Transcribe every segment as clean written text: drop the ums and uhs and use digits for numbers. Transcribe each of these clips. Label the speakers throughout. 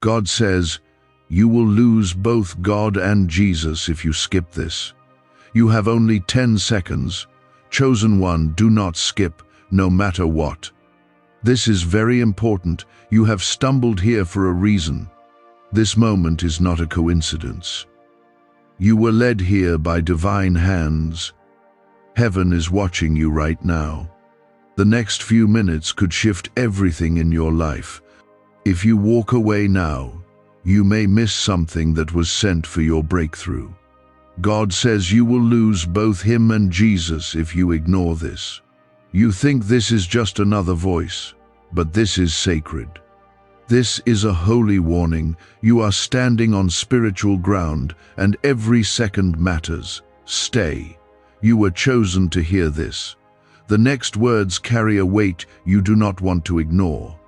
Speaker 1: God says, you will lose both God and Jesus if you skip this. You have only 10 seconds. Chosen one, do not skip, no matter what. This is very important. You have stumbled here for a reason. This moment is not a coincidence. You were led here by divine hands. Heaven is watching you right now. The next few minutes could shift everything in your life. If you walk away now, you may miss something that was sent for your breakthrough. God says you will lose both Him and Jesus if you ignore this. You think this is just another voice, but this is sacred. This is a holy warning. You are standing on spiritual ground, and every second matters. Stay. You were chosen to hear this. The next words carry a weight you do not want to ignore.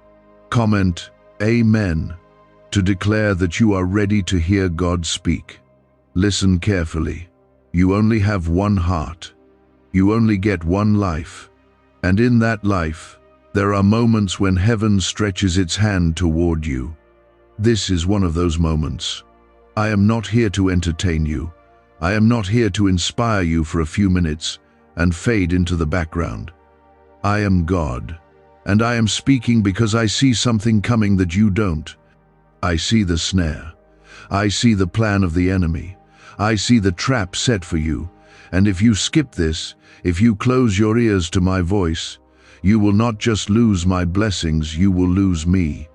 Speaker 1: Comment, Amen, to declare that you are ready to hear God speak. Listen carefully. You only have one heart. You only get one life. And in that life, there are moments when heaven stretches its hand toward you. This is one of those moments. I am not here to entertain you. I am not here to inspire you for a few minutes and fade into the background. I am God, and I am speaking because I see something coming that you don't. I see the snare. I see the plan of the enemy. I see the trap set for you. And if you skip this, if you close your ears to my voice, you will not just lose my blessings, you will lose me.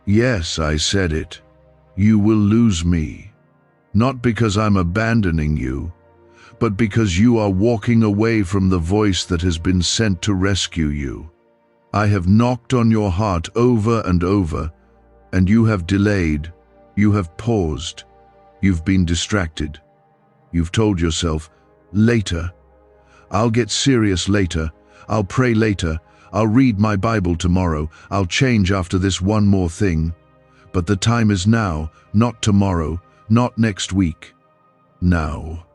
Speaker 1: Yes, I said it. You will lose me. Not because I'm abandoning you, but because you are walking away from the voice that has been sent to rescue you. I have knocked on your heart over and over, and you have delayed, you have paused, you've been distracted. You've told yourself, later. I'll get serious later. I'll pray later. I'll read my Bible tomorrow. I'll change after this one more thing. But the time is now, not tomorrow, not next week. Now.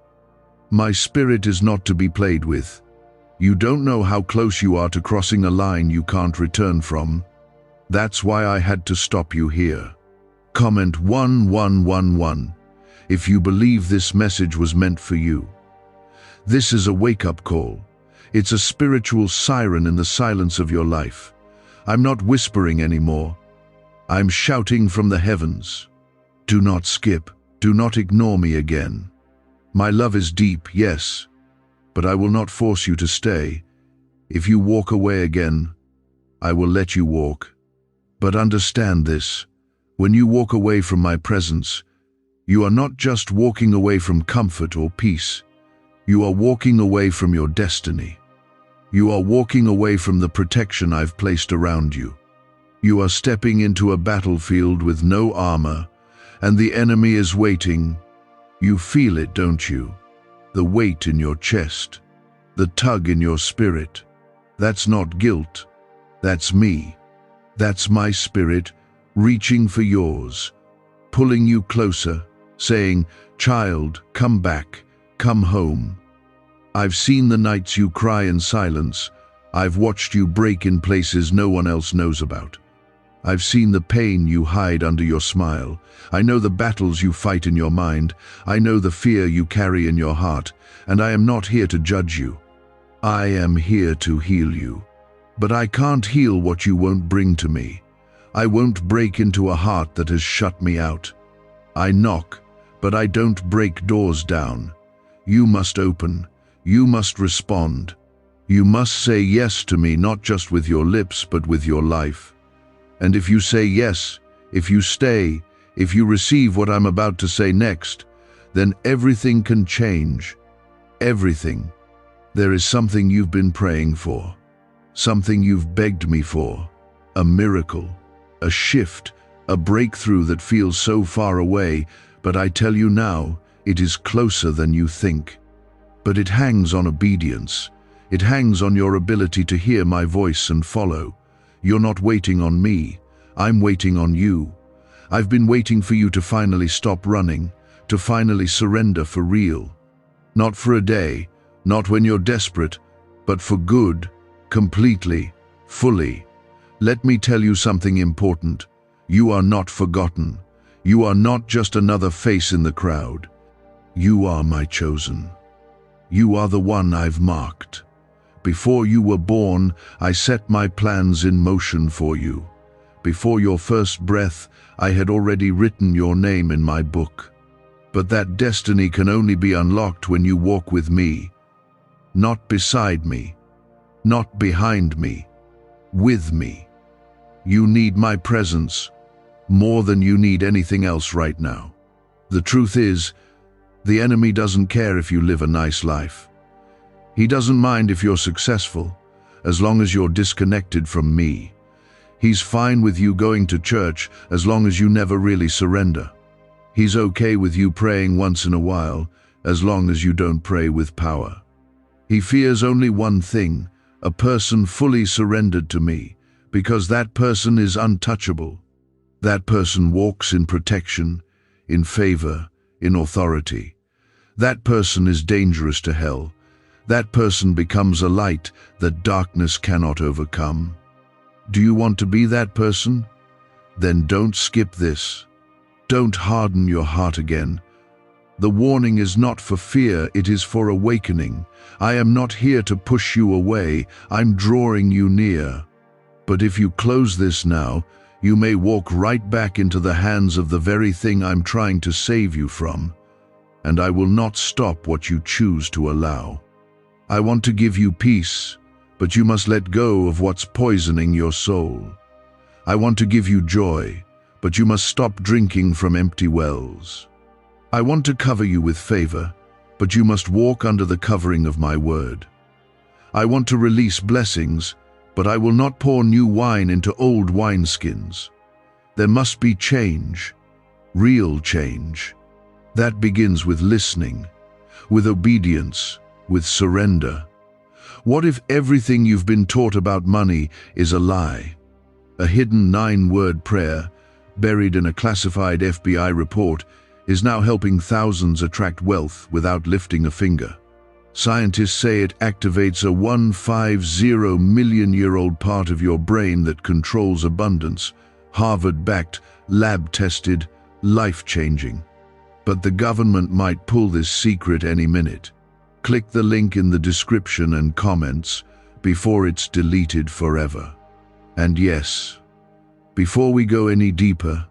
Speaker 1: My spirit is not to be played with. You don't know how close you are to crossing a line you can't return from. That's why I had to stop you here. Comment 1111 if you believe this message was meant for you. This is a wake-up call. It's a spiritual siren in the silence of your life. I'm not whispering anymore. I'm shouting from the heavens. Do not skip. Do not ignore me again. My love is deep, yes, but I will not force you to stay. If you walk away again, I will let you walk. But understand this, when you walk away from my presence, you are not just walking away from comfort or peace. You are walking away from your destiny. You are walking away from the protection I've placed around you. You are stepping into a battlefield with no armor, and the enemy is waiting. You feel it, don't you? The weight in your chest, the tug in your spirit. That's not guilt. That's me. That's my spirit reaching for yours, pulling you closer, saying, "Child, come back, come home." I've seen the nights you cry in silence. I've watched you break in places no one else knows about. I've seen the pain you hide under your smile. I know the battles you fight in your mind. I know the fear you carry in your heart. And I am not here to judge you. I am here to heal you. But I can't heal what you won't bring to me. I won't break into a heart that has shut me out. I knock, but I don't break doors down. You must open. You must respond. You must say yes to me, not just with your lips, but with your life. And if you say yes, if you stay, if you receive what I'm about to say next, then everything can change. Everything. There is something you've been praying for. Something you've begged me for. A miracle. A shift. A breakthrough that feels so far away, but I tell you now, it is closer than you think. But it hangs on obedience. It hangs on your ability to hear my voice and follow. You're not waiting on me. I'm waiting on you. I've been waiting for you to finally stop running, to finally surrender for real. Not for a day, not when you're desperate, but for good, completely, fully. Let me tell you something important. You are not forgotten. You are not just another face in the crowd. You are my chosen. You are the one I've marked. Before you were born, I set my plans in motion for you. Before your first breath, I had already written your name in my book. But that destiny can only be unlocked when you walk with me. Not beside me, not behind me, with me. You need my presence more than you need anything else right now. The truth is, the enemy doesn't care if you live a nice life. He doesn't mind if you're successful, as long as you're disconnected from me. He's fine with you going to church as long as you never really surrender. He's okay with you praying once in a while, as long as you don't pray with power. He fears only one thing, a person fully surrendered to me, because that person is untouchable. That person walks in protection, in favor, in authority. That person is dangerous to hell. That person becomes a light that darkness cannot overcome. Do you want to be that person? Then don't skip this. Don't harden your heart again. The warning is not for fear, it is for awakening. I am not here to push you away, I'm drawing you near. But if you close this now, you may walk right back into the hands of the very thing I'm trying to save you from. And I will not stop what you choose to allow. I want to give you peace, but you must let go of what's poisoning your soul. I want to give you joy, but you must stop drinking from empty wells. I want to cover you with favor, but you must walk under the covering of my word. I want to release blessings, but I will not pour new wine into old wineskins. There must be change, real change. That begins with listening, with obedience, with surrender. What if everything you've been taught about money is a lie? A hidden 9-word prayer, buried in a classified FBI report, is now helping thousands attract wealth without lifting a finger. Scientists say it activates a 150-million-year-old part of your brain that controls abundance, Harvard-backed, lab-tested, life-changing. But the government might pull this secret any minute. Click the link in the description and comments before it's deleted forever. And yes, before we go any deeper,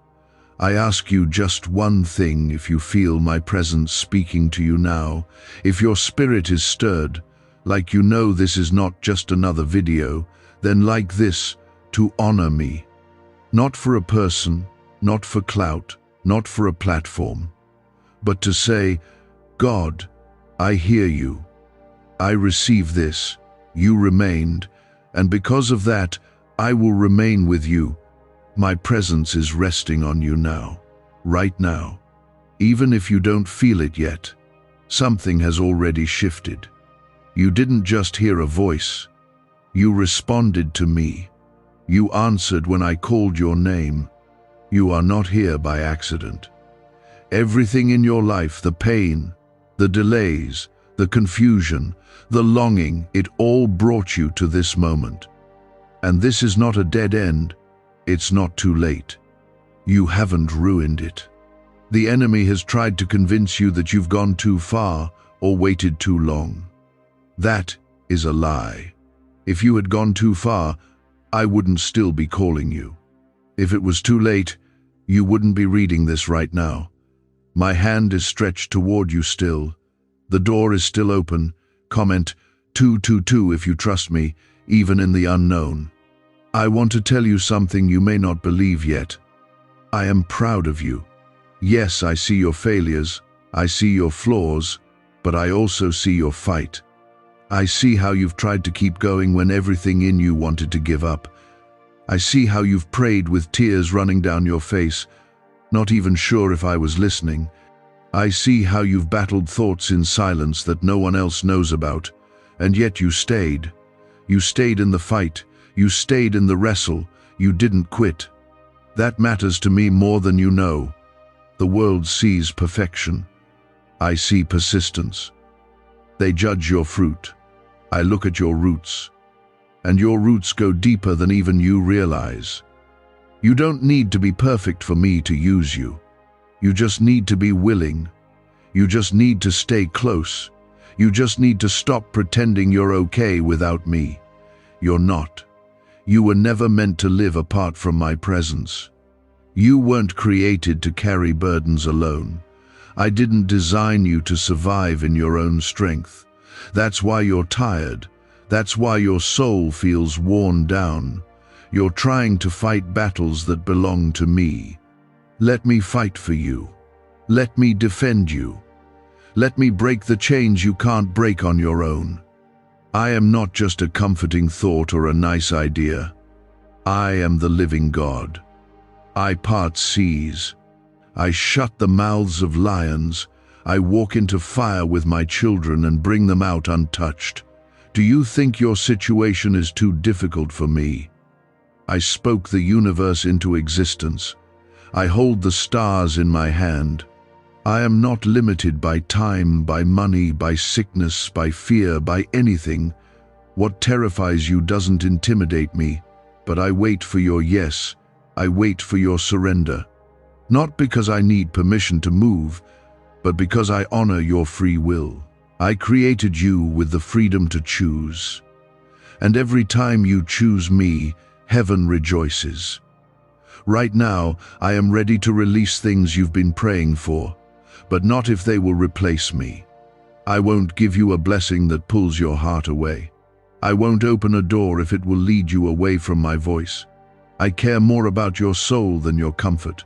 Speaker 1: I ask you just one thing. If you feel my presence speaking to you now, if your spirit is stirred, like you know this is not just another video, then like this, to honor me. Not for a person, not for clout, not for a platform, but to say, God, I hear you. I receive this. You remained, and because of that, I will remain with you. My presence is resting on you now, right now. Even if you don't feel it yet, something has already shifted. You didn't just hear a voice. You responded to me. You answered when I called your name. You are not here by accident. Everything in your life, the pain, the delays, the confusion, the longing, it all brought you to this moment. And this is not a dead end. It's not too late. You haven't ruined it. The enemy has tried to convince you that you've gone too far or waited too long. That is a lie. If you had gone too far, I wouldn't still be calling you. If it was too late, you wouldn't be reading this right now. My hand is stretched toward you still. The door is still open. Comment 222 if you trust me, even in the unknown. I want to tell you something you may not believe yet. I am proud of you. Yes, I see your failures, I see your flaws, but I also see your fight. I see how you've tried to keep going when everything in you wanted to give up. I see how you've prayed with tears running down your face, not even sure if I was listening. I see how you've battled thoughts in silence that no one else knows about, and yet you stayed. You stayed in the fight. You stayed in the wrestle. You didn't quit. That matters to me more than you know. The world sees perfection. I see persistence. They judge your fruit. I look at your roots. And your roots go deeper than even you realize. You don't need to be perfect for me to use you. You just need to be willing. You just need to stay close. You just need to stop pretending you're okay without me. You're not. You were never meant to live apart from my presence. You weren't created to carry burdens alone. I didn't design you to survive in your own strength. That's why you're tired. That's why your soul feels worn down. You're trying to fight battles that belong to me. Let me fight for you. Let me defend you. Let me break the chains you can't break on your own. I am not just a comforting thought or a nice idea. I am the living God. I part seas. I shut the mouths of lions. I walk into fire with my children and bring them out untouched. Do you think your situation is too difficult for me? I spoke the universe into existence. I hold the stars in my hand. I am not limited by time, by money, by sickness, by fear, by anything. What terrifies you doesn't intimidate me, but I wait for your yes. I wait for your surrender. Not because I need permission to move, but because I honor your free will. I created you with the freedom to choose. And every time you choose me, heaven rejoices. Right now, I am ready to release things you've been praying for, but not if they will replace me. I won't give you a blessing that pulls your heart away. I won't open a door if it will lead you away from my voice. I care more about your soul than your comfort,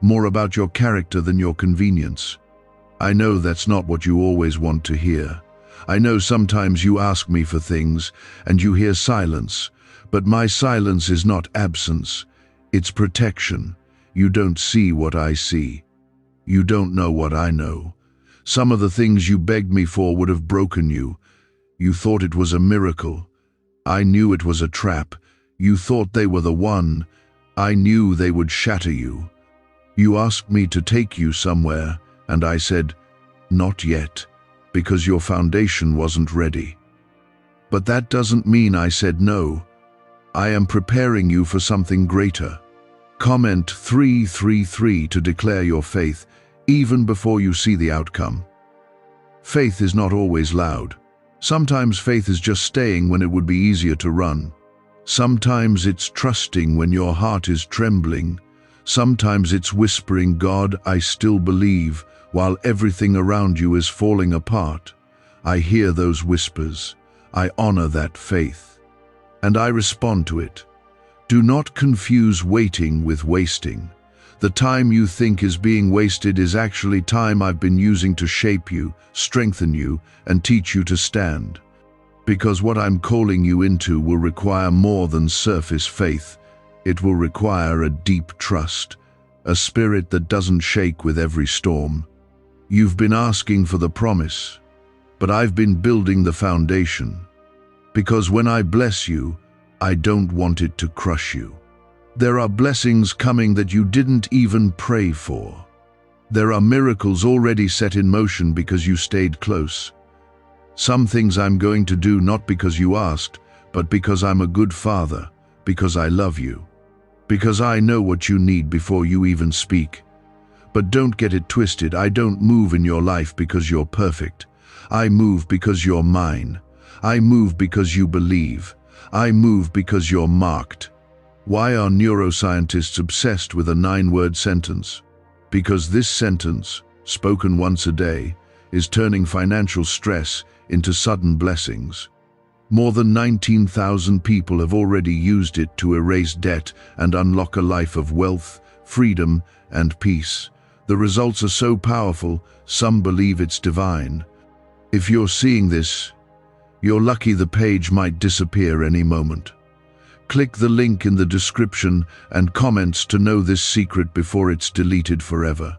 Speaker 1: more about your character than your convenience. I know that's not what you always want to hear. I know sometimes you ask me for things and you hear silence, but my silence is not absence, it's protection. You don't see what I see. You don't know what I know. Some of the things you begged me for would have broken you. You thought it was a miracle. I knew it was a trap. You thought they were the one. I knew they would shatter you. You asked me to take you somewhere, and I said, not yet, because your foundation wasn't ready. But that doesn't mean I said no. I am preparing you for something greater. Comment 333 to declare your faith, even before you see the outcome. Faith is not always loud. Sometimes faith is just staying when it would be easier to run. Sometimes it's trusting when your heart is trembling. Sometimes it's whispering, God, I still believe, while everything around you is falling apart. I hear those whispers. I honor that faith. And I respond to it. Do not confuse waiting with wasting. The time you think is being wasted is actually time I've been using to shape you, strengthen you, and teach you to stand. Because what I'm calling you into will require more than surface faith. It will require a deep trust, a spirit that doesn't shake with every storm. You've been asking for the promise, but I've been building the foundation. Because when I bless you, I don't want it to crush you. There are blessings coming that you didn't even pray for. There are miracles already set in motion because you stayed close. Some things I'm going to do not because you asked, but because I'm a good father, because I love you, because I know what you need before you even speak. But don't get it twisted. I don't move in your life because you're perfect. I move because you're mine. I move because you believe. I move because you're marked. Why are neuroscientists obsessed with a 9-word sentence? Because this sentence, spoken once a day, is turning financial stress into sudden blessings. More than 19,000 people have already used it to erase debt and unlock a life of wealth, freedom, and peace. The results are so powerful, some believe it's divine. If you're seeing this, you're lucky. The page might disappear any moment. Click the link in the description and comments to know this secret before it's deleted forever.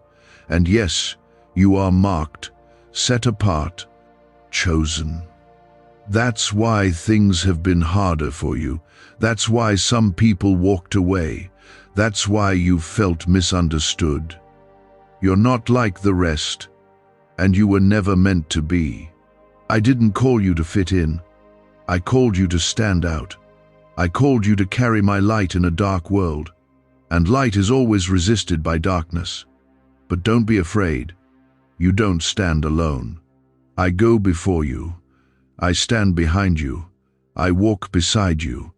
Speaker 1: And yes, you are marked, set apart, chosen. That's why things have been harder for you. That's why some people walked away. That's why you felt misunderstood. You're not like the rest, and you were never meant to be. I didn't call you to fit in. I called you to stand out. I called you to carry my light in a dark world, and light is always resisted by darkness. But don't be afraid. You don't stand alone. I go before you. I stand behind you. I walk beside you.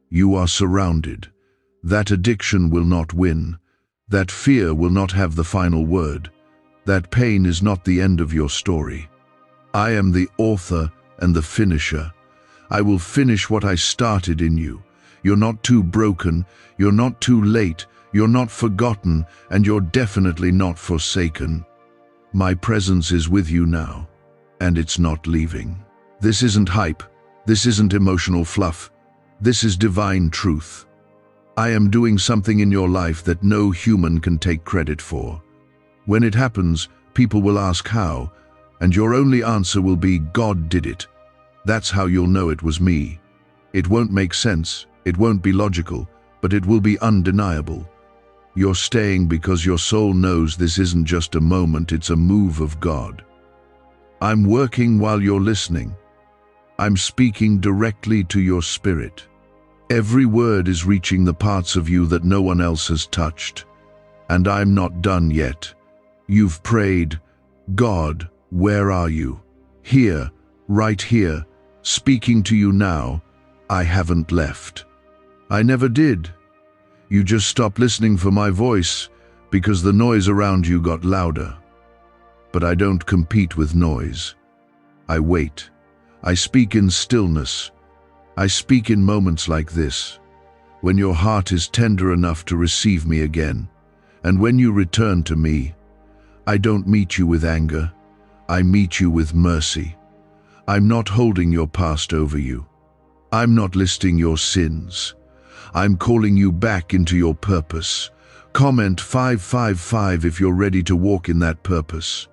Speaker 1: You are surrounded. That addiction will not win. That fear will not have the final word. That pain is not the end of your story. I am the author and the finisher. I will finish what I started in you. You're not too broken, you're not too late, you're not forgotten, and you're definitely not forsaken. My presence is with you now, and it's not leaving. This isn't hype. This isn't emotional fluff. This is divine truth. I am doing something in your life that no human can take credit for. When it happens, people will ask how, and your only answer will be, God did it. That's how you'll know it was me. It won't make sense, it won't be logical, but it will be undeniable. You're staying because your soul knows this isn't just a moment, it's a move of God. I'm working while you're listening. I'm speaking directly to your spirit. Every word is reaching the parts of you that no one else has touched. And I'm not done yet. You've prayed, God, where are you? Here, right here, speaking to you now. I haven't left. I never did. You just stopped listening for my voice because the noise around you got louder. But I don't compete with noise. I wait. I speak in stillness. I speak in moments like this, when your heart is tender enough to receive me again. And when you return to me, I don't meet you with anger. I meet you with mercy. I'm not holding your past over you. I'm not listing your sins. I'm calling you back into your purpose. Comment 555 if you're ready to walk in that purpose.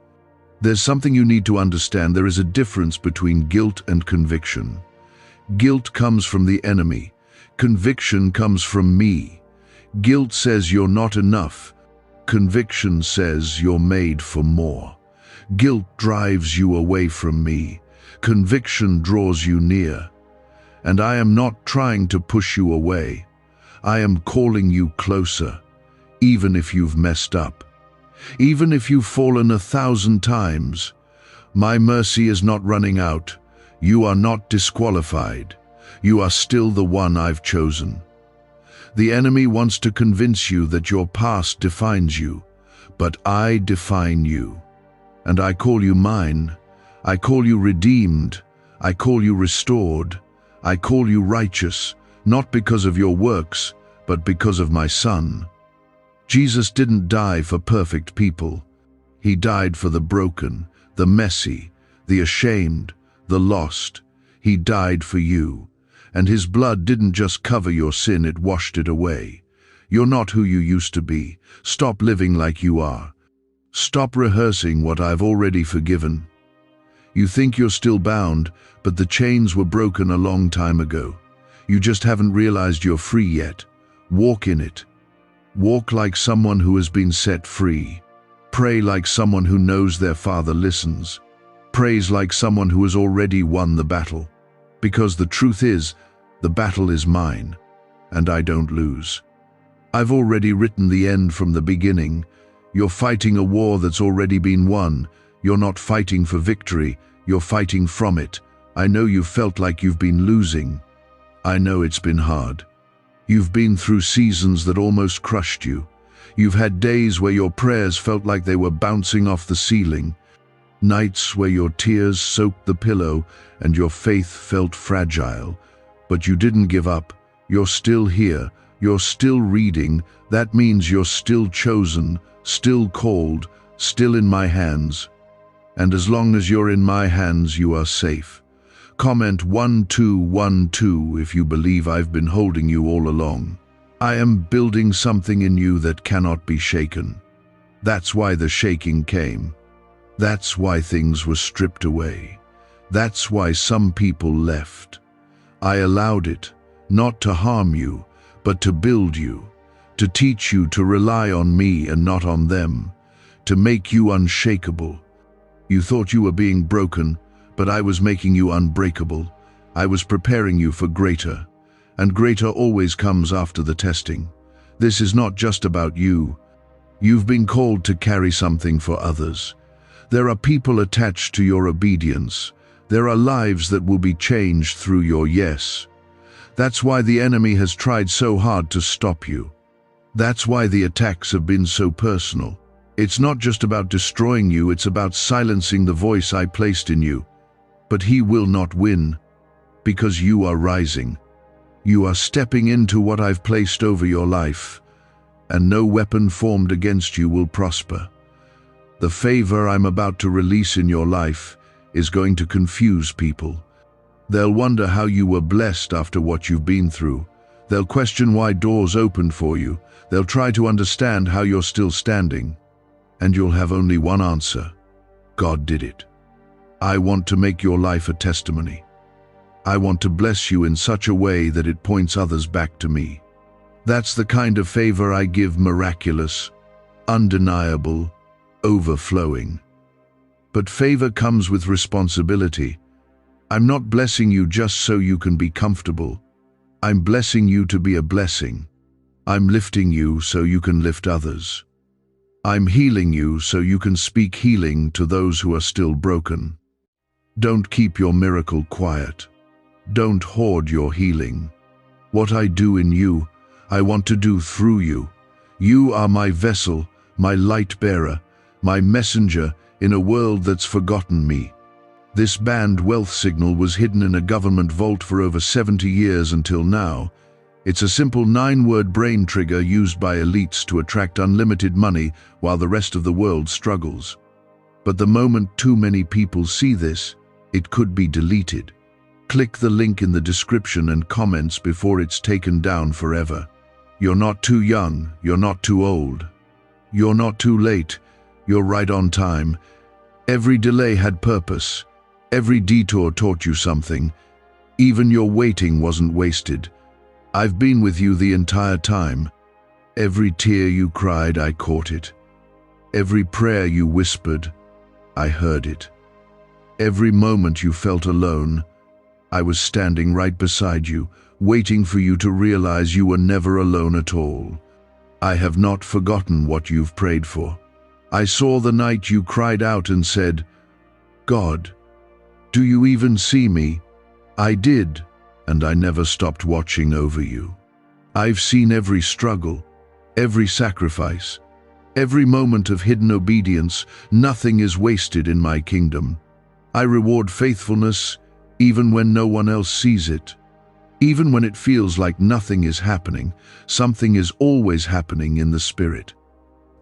Speaker 1: There's something you need to understand. There is a difference between guilt and conviction. Guilt comes from the enemy. Conviction comes from me. Guilt says you're not enough. Conviction says you're made for more. Guilt drives you away from me. Conviction draws you near. And I am not trying to push you away. I am calling you closer, even if you've messed up. Even if you've fallen 1,000 times, my mercy is not running out. You are not disqualified. You are still the one I've chosen. The enemy wants to convince you that your past defines you, but I define you. And I call you mine. I call you redeemed. I call you restored. I call you righteous, not because of your works, but because of my Son. Jesus didn't die for perfect people. He died for the broken, the messy, the ashamed, the lost. He died for you. And his blood didn't just cover your sin, it washed it away. You're not who you used to be. Stop living like you are. Stop rehearsing what I've already forgiven. You think you're still bound, but the chains were broken a long time ago. You just haven't realized you're free yet. Walk in it. Walk like someone who has been set free. Pray like someone who knows their Father listens. Praise like someone who has already won the battle. Because the truth is, the battle is mine, and I don't lose. I've already written the end from the beginning. You're fighting a war that's already been won. You're not fighting for victory, you're fighting from it. I know you've felt like you've been losing. I know it's been hard. You've been through seasons that almost crushed you. You've had days where your prayers felt like they were bouncing off the ceiling. Nights where your tears soaked the pillow and your faith felt fragile. But you didn't give up. You're still here. You're still reading. That means you're still chosen, still called, still in my hands. And as long as you're in my hands, you are safe. Comment 1212 if you believe I've been holding you all along. I am building something in you that cannot be shaken. That's why the shaking came. That's why things were stripped away. That's why some people left. I allowed it, not to harm you, but to build you, to teach you to rely on me and not on them, to make you unshakable. You thought you were being broken, but I was making you unbreakable. I was preparing you for greater, and greater always comes after the testing. This is not just about you. You've been called to carry something for others. There are people attached to your obedience. There are lives that will be changed through your yes. That's why the enemy has tried so hard to stop you. That's why the attacks have been so personal. It's not just about destroying you, it's about silencing the voice I placed in you. But he will not win, because you are rising. You are stepping into what I've placed over your life, and no weapon formed against you will prosper. The favor I'm about to release in your life is going to confuse people. They'll wonder how you were blessed after what you've been through. They'll question why doors opened for you. They'll try to understand how you're still standing. And you'll have only one answer: God did it. I want to make your life a testimony. I want to bless you in such a way that it points others back to me. That's the kind of favor I give: miraculous, undeniable, overflowing. But favor comes with responsibility. I'm not blessing you just so you can be comfortable. I'm blessing you to be a blessing. I'm lifting you so you can lift others. I'm healing you so you can speak healing to those who are still broken. Don't keep your miracle quiet. Don't hoard your healing. What I do in you, I want to do through you. You are my vessel, my light bearer, my messenger in a world that's forgotten me. This banned wealth signal was hidden in a government vault for over 70 years until now. It's a simple 9-word brain trigger used by elites to attract unlimited money while the rest of the world struggles. But the moment too many people see this, it could be deleted. Click the link in the description and comments before it's taken down forever. You're not too young, you're not too old. You're not too late, you're right on time. Every delay had purpose. Every detour taught you something. Even your waiting wasn't wasted. I've been with you the entire time. Every tear you cried, I caught it. Every prayer you whispered, I heard it. Every moment you felt alone, I was standing right beside you, waiting for you to realize you were never alone at all. I have not forgotten what you've prayed for. I saw the night you cried out and said, God, do you even see me? I did. And I never stopped watching over you. I've seen every struggle, every sacrifice, every moment of hidden obedience. Nothing is wasted in my kingdom. I reward faithfulness even when no one else sees it. Even when it feels like nothing is happening, something is always happening in the spirit.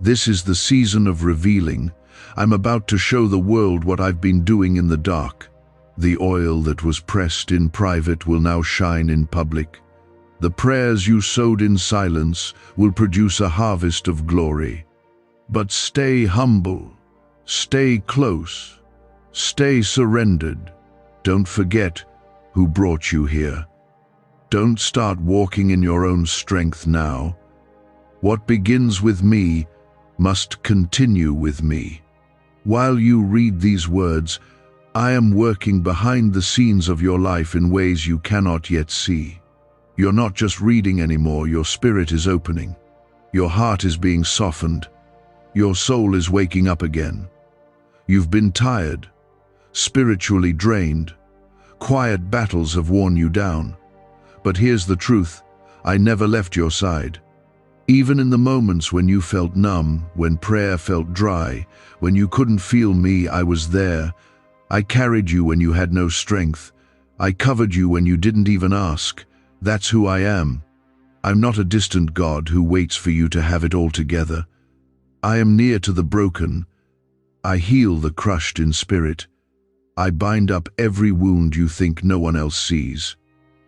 Speaker 1: This is the season of revealing. I'm about to show the world what I've been doing in the dark. The oil that was pressed in private will now shine in public. The prayers you sowed in silence will produce a harvest of glory. But stay humble, stay close, stay surrendered. Don't forget who brought you here. Don't start walking in your own strength now. What begins with me must continue with me. While you read these words, I am working behind the scenes of your life in ways you cannot yet see. You're not just reading anymore, your spirit is opening. Your heart is being softened. Your soul is waking up again. You've been tired, spiritually drained. Quiet battles have worn you down. But here's the truth, I never left your side. Even in the moments when you felt numb, when prayer felt dry, when you couldn't feel me, I was there. I carried you when you had no strength. I covered you when you didn't even ask. That's who I am. I'm not a distant God who waits for you to have it all together. I am near to the broken. I heal the crushed in spirit. I bind up every wound you think no one else sees.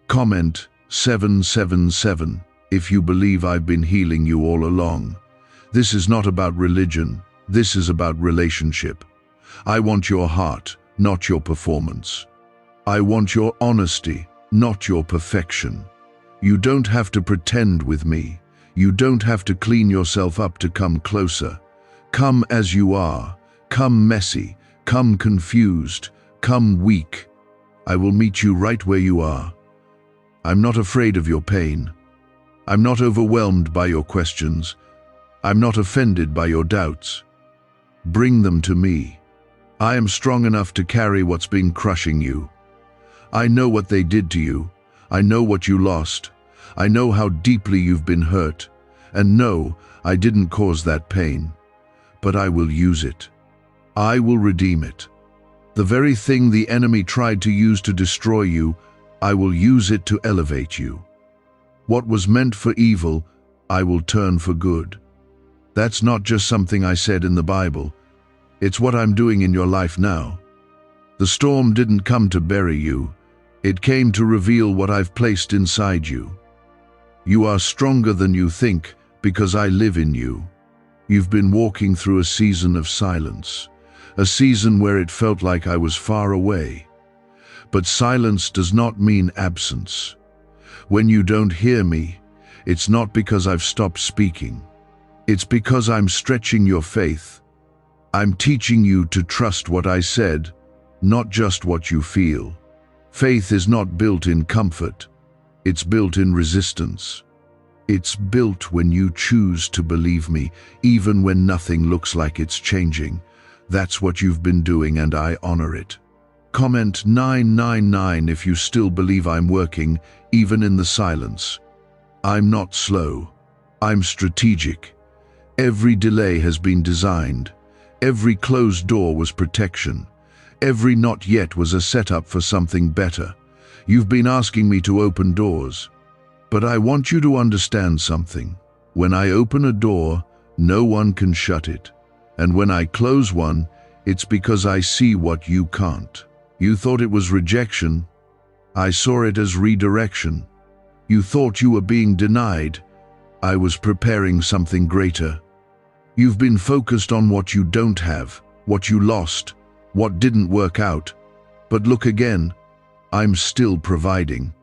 Speaker 1: Comment 777 if you believe I've been healing you all along. This is not about religion. This is about relationship. I want your heart, not your performance. I want your honesty, not your perfection. You don't have to pretend with me. You don't have to clean yourself up to come closer. Come as you are. Come messy. Come confused. Come weak. I will meet you right where you are. I'm not afraid of your pain. I'm not overwhelmed by your questions. I'm not offended by your doubts. Bring them to me. I am strong enough to carry what's been crushing you. I know what they did to you. I know what you lost. I know how deeply you've been hurt. And no, I didn't cause that pain. But I will use it. I will redeem it. The very thing the enemy tried to use to destroy you, I will use it to elevate you. What was meant for evil, I will turn for good. That's not just something I said in the Bible. It's what I'm doing in your life now. The storm didn't come to bury you. It came to reveal what I've placed inside you. You are stronger than you think because I live in you. You've been walking through a season of silence, a season where it felt like I was far away. But silence does not mean absence. When you don't hear me, it's not because I've stopped speaking. It's because I'm stretching your faith. I'm teaching you to trust what I said, not just what you feel. Faith is not built in comfort. It's built in resistance. It's built when you choose to believe me, even when nothing looks like it's changing. That's what you've been doing, and I honor it. Comment 999 if you still believe I'm working, even in the silence. I'm not slow. I'm strategic. Every delay has been designed. Every closed door was protection. Every not yet was a setup for something better. You've been asking me to open doors. But I want you to understand something. When I open a door, no one can shut it. And when I close one, it's because I see what you can't. You thought it was rejection. I saw it as redirection. You thought you were being denied. I was preparing something greater. You've been focused on what you don't have, what you lost, what didn't work out. But look again, I'm still providing.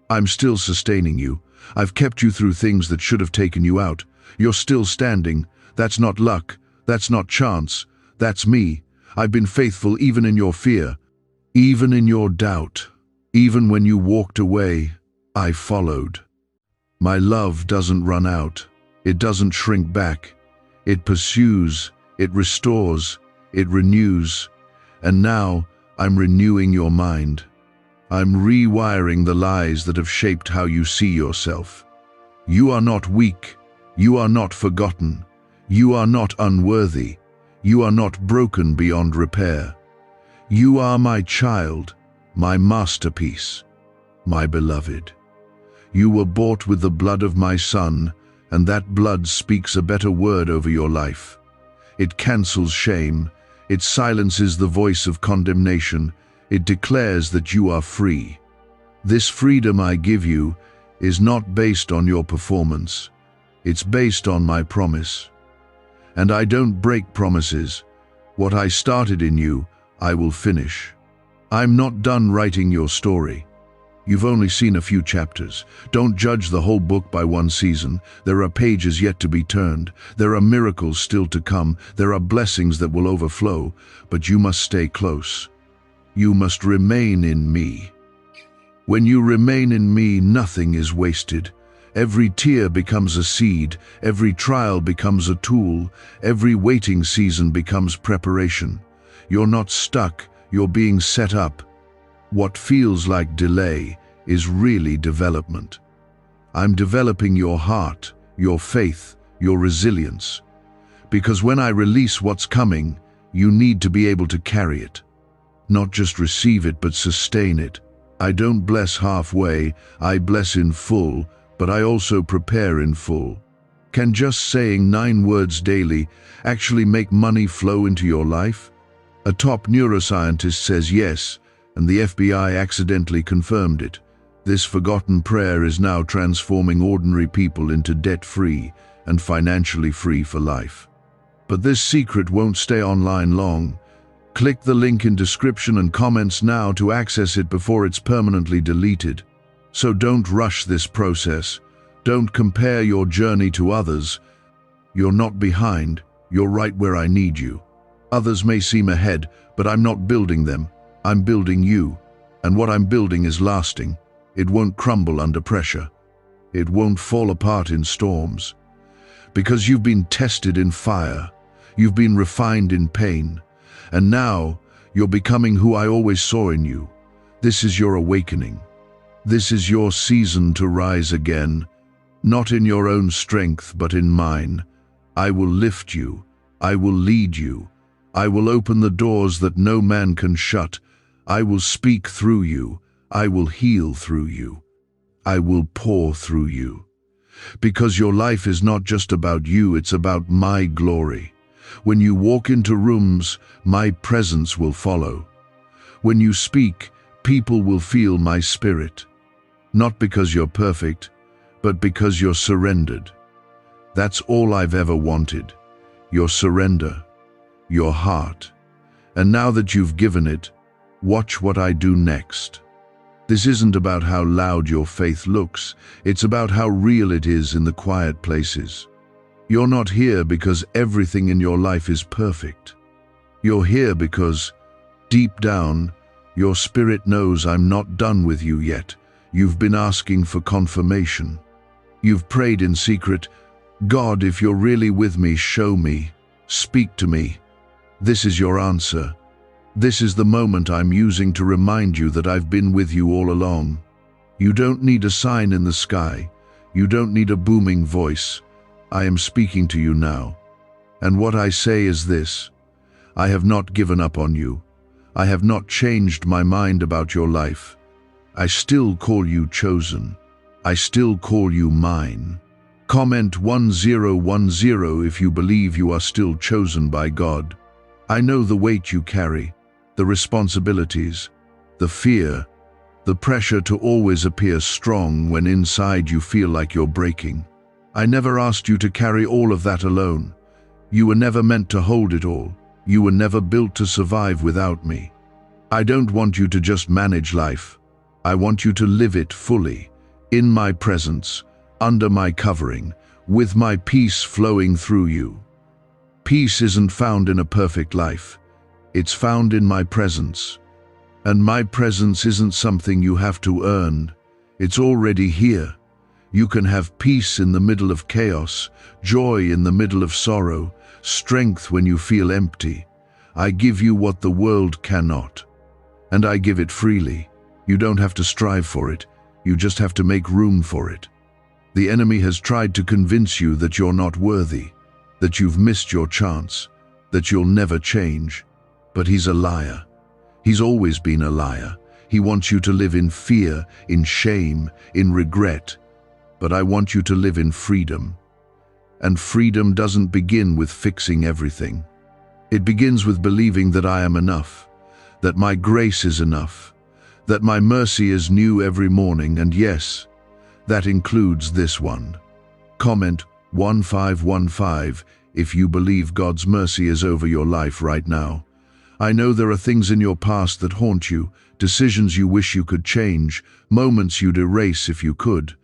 Speaker 1: I'm still sustaining you. I've kept you through things that should have taken you out. You're still standing. That's not luck. That's not chance. That's me. I've been faithful even in your fear, even in your doubt. Even when you walked away, I followed. My love doesn't run out. It doesn't shrink back. It pursues, it restores, it renews. And now I'm renewing your mind. I'm rewiring the lies that have shaped how you see yourself. You are not weak. You are not forgotten. You are not unworthy. You are not broken beyond repair. You are my child, my masterpiece, my beloved. You were bought with the blood of my Son, and that blood speaks a better word over your life. It cancels shame. It silences the voice of condemnation. It declares that you are free. This freedom I give you is not based on your performance. It's based on my promise. And I don't break promises. What I started in you, I will finish. I'm not done writing your story. You've only seen a few chapters. Don't judge the whole book by one season. There are pages yet to be turned. There are miracles still to come. There are blessings that will overflow. But you must stay close. You must remain in me. When you remain in me, nothing is wasted. Every tear becomes a seed. Every trial becomes a tool. Every waiting season becomes preparation. You're not stuck. You're being set up. What feels like delay is really development. I'm developing your heart, your faith, your resilience. Because when I release what's coming, you need to be able to carry it. Not just receive it, but sustain it. I don't bless halfway, I bless in full, but I also prepare in full. Can just saying 9 words daily actually make money flow into your life? A top neuroscientist says yes, and the FBI accidentally confirmed it. This forgotten prayer is now transforming ordinary people into debt-free and financially free for life. But this secret won't stay online long. Click the link in description and comments now to access it before it's permanently deleted. So don't rush this process. Don't compare your journey to others. You're not behind. You're right where I need you. Others may seem ahead, but I'm not building them. I'm building you. And what I'm building is lasting. It won't crumble under pressure. It won't fall apart in storms. because you've been tested in fire, you've been refined in pain, and now you're becoming who I always saw in you. This is your awakening. This is your season to rise again, not in your own strength, but in mine. I will lift you. I will lead you. I will open the doors that no man can shut. I will speak through you. I will heal through you. I will pour through you. Because your life is not just about you, it's about my glory. When you walk into rooms, my presence will follow. When you speak, people will feel my spirit. Not because you're perfect, but because you're surrendered. That's all I've ever wanted. Your surrender, your heart. And now that you've given it, watch what I do next. This isn't about how loud your faith looks, it's about how real it is in the quiet places. You're not here because everything in your life is perfect. You're here because, deep down, your spirit knows I'm not done with you yet. You've been asking for confirmation. You've prayed in secret, God, if you're really with me, show me, speak to me. This is your answer. This is the moment I'm using to remind you that I've been with you all along. You don't need a sign in the sky. You don't need a booming voice. I am speaking to you now. And what I say is this: I have not given up on you. I have not changed my mind about your life. I still call you chosen. I still call you mine. Comment 1010 if you believe you are still chosen by God. I know the weight you carry, the responsibilities, the fear, the pressure to always appear strong when inside you feel like you're breaking. I never asked you to carry all of that alone. You were never meant to hold it all. You were never built to survive without me. I don't want you to just manage life. I want you to live it fully, in my presence, under my covering, with my peace flowing through you. Peace isn't found in a perfect life. It's found in my presence. And my presence isn't something you have to earn. It's already here. You can have peace in the middle of chaos, joy in the middle of sorrow, strength when you feel empty. I give you what the world cannot. And I give it freely. You don't have to strive for it. You just have to make room for it. The enemy has tried to convince you that you're not worthy, that you've missed your chance, that you'll never change. But he's a liar. He's always been a liar. He wants you to live in fear, in shame, in regret. But I want you to live in freedom. And freedom doesn't begin with fixing everything. It begins with believing that I am enough, that my grace is enough, that my mercy is new every morning, and yes, that includes this one. Comment 1515 if you believe God's mercy is over your life right now. I know there are things in your past that haunt you, decisions you wish you could change, moments you'd erase if you could.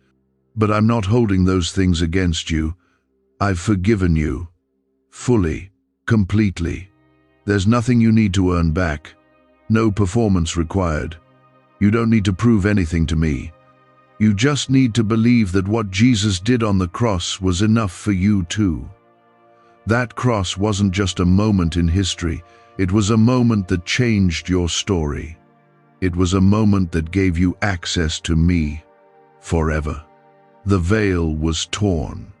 Speaker 1: But I'm not holding those things against you. I've forgiven you. Fully. Completely. There's nothing you need to earn back. No performance required. You don't need to prove anything to me. You just need to believe that what Jesus did on the cross was enough for you too. That cross wasn't just a moment in history. It was a moment that changed your story. It was a moment that gave you access to me forever. The veil was torn.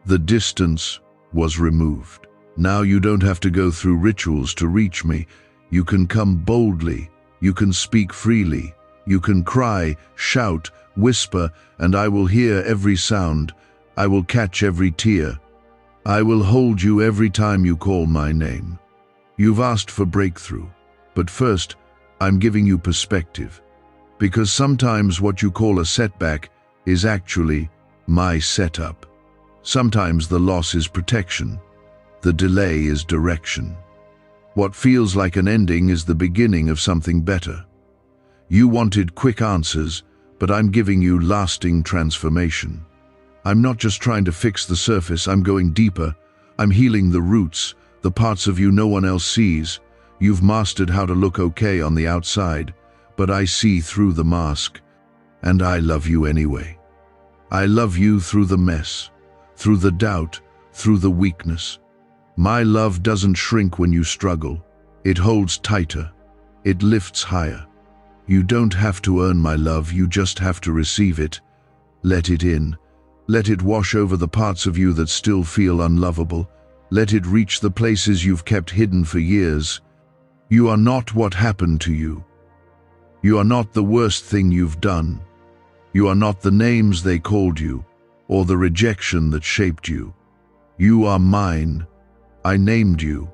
Speaker 1: The distance was removed. Now you don't have to go through rituals to reach me. You can come boldly. You can speak freely. You can cry, shout, whisper, and I will hear every sound. I will catch every tear. I will hold you every time you call my name. You've asked for breakthrough, but first, I'm giving you perspective. Because sometimes what you call a setback is actually my setup. Sometimes the loss is protection. The delay is direction. What feels like an ending is the beginning of something better. You wanted quick answers, but I'm giving you lasting transformation. I'm not just trying to fix the surface, I'm going deeper. I'm healing the roots, the parts of you no one else sees. You've mastered how to look okay on the outside, but I see through the mask. And I love you anyway. I love you through the mess, through the doubt, through the weakness. My love doesn't shrink when you struggle. It holds tighter. It lifts higher. You don't have to earn my love, you just have to receive it. Let it in. Let it wash over the parts of you that still feel unlovable. Let it reach the places you've kept hidden for years. You are not what happened to you. You are not the worst thing you've done. You are not the names they called you, or the rejection that shaped you. You are mine. I named you.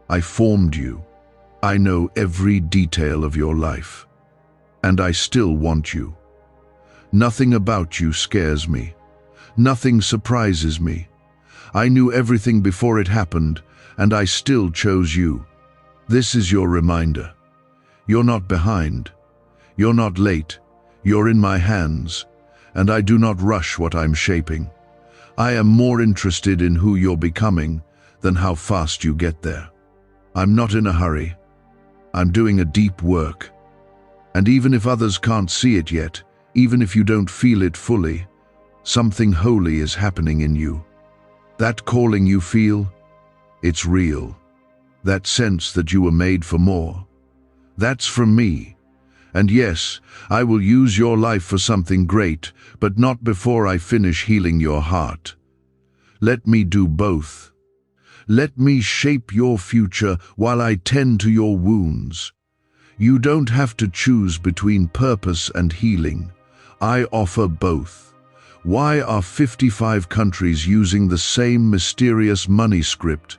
Speaker 1: I formed you. I know every detail of your life. And I still want you. Nothing about you scares me. Nothing surprises me. I knew everything before it happened, and I still chose you. This is your reminder. You're not behind. You're not late. You're in my hands, and I do not rush what I'm shaping. I am more interested in who you're becoming than how fast you get there. I'm not in a hurry. I'm doing a deep work. And even if others can't see it yet, even if you don't feel it fully, something holy is happening in you. That calling you feel, it's real. That sense that you were made for more, that's from me. And yes, I will use your life for something great, but not before I finish healing your heart. Let me do both. Let me shape your future while I tend to your wounds. You don't have to choose between purpose and healing. I offer both. Why are 55 countries using the same mysterious money script?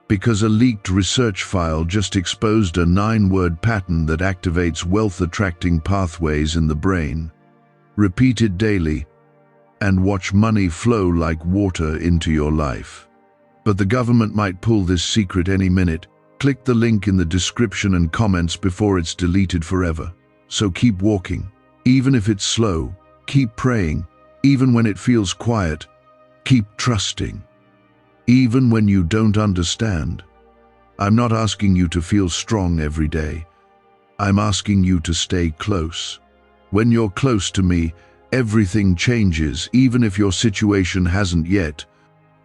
Speaker 1: Because a leaked research file just exposed a 9-word pattern that activates wealth-attracting pathways in the brain. Repeat it daily, and watch money flow like water into your life. But the government might pull this secret any minute. Click the link in the description and comments before it's deleted forever. So keep walking. Even if it's slow, keep praying. Even when it feels quiet, keep trusting. Even when you don't understand. I'm not asking you to feel strong every day. I'm asking you to stay close. When you're close to me, everything changes, even if your situation hasn't yet.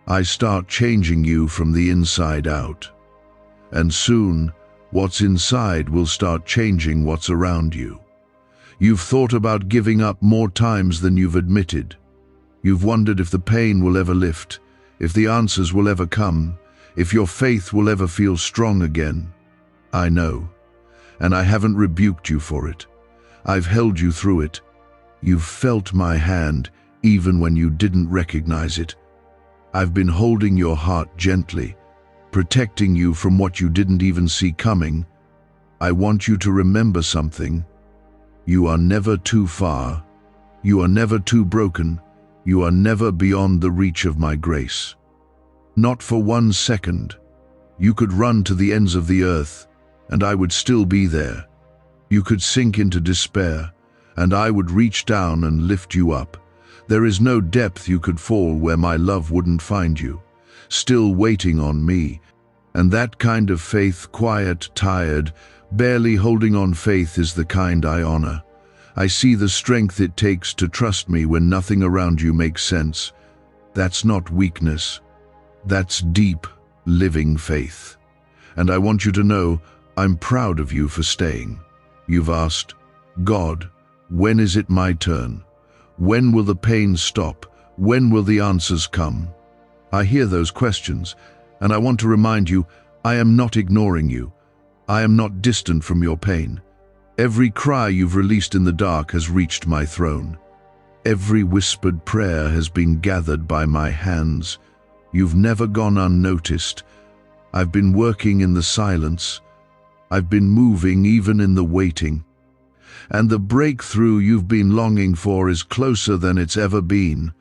Speaker 1: I start changing you from the inside out. And soon, what's inside will start changing what's around you. You've thought about giving up more times than you've admitted. You've wondered if the pain will ever lift, if the answers will ever come, if your faith will ever feel strong again. I know, and I haven't rebuked you for it. I've held you through it. You've felt my hand even when you didn't recognize it. I've been holding your heart gently, protecting you from what you didn't even see coming. I want you to remember something. You are never too far. You are never too broken. You are never beyond the reach of my grace. Not for 1 second. You could run to the ends of the earth, and I would still be there. You could sink into despair, and I would reach down and lift you up. There is no depth you could fall where my love wouldn't find you, still waiting on me. And that kind of faith, quiet, tired, barely holding on faith, is the kind I honor. I see the strength it takes to trust me when nothing around you makes sense. That's not weakness. That's deep, living faith. And I want you to know, I'm proud of you for staying. You've asked, God, when is it my turn? When will the pain stop? When will the answers come? I hear those questions, and I want to remind you, I am not ignoring you. I am not distant from your pain. Every cry you've released in the dark has reached my throne. Every whispered prayer has been gathered by my hands. You've never gone unnoticed. I've been working in the silence. I've been moving even in the waiting. And the breakthrough you've been longing for is closer than it's ever been.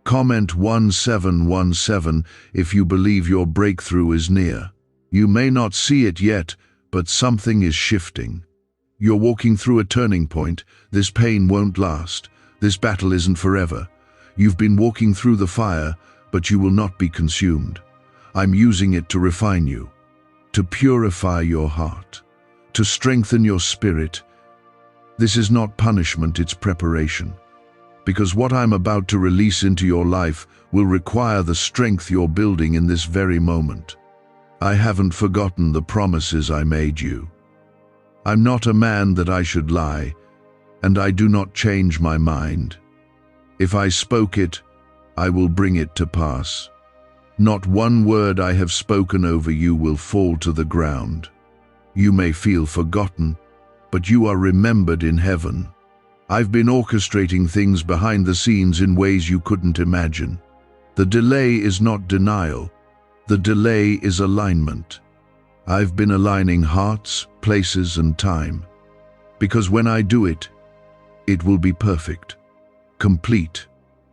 Speaker 1: Comment 1717 if you believe your breakthrough is near. You may not see it yet, but something is shifting. You're walking through a turning point. This pain won't last. This battle isn't forever. You've been walking through the fire, but you will not be consumed. I'm using it to refine you, to purify your heart, to strengthen your spirit. This is not punishment, it's preparation. because what I'm about to release into your life will require the strength you're building in this very moment. I haven't forgotten the promises I made you. I'm not a man that I should lie, and I do not change my mind. If I spoke it, I will bring it to pass. Not one word I have spoken over you will fall to the ground. You may feel forgotten, but you are remembered in heaven. I've been orchestrating things behind the scenes in ways you couldn't imagine. The delay is not denial. The delay is alignment. I've been aligning hearts, places, and time. Because when I do it, it will be perfect, complete,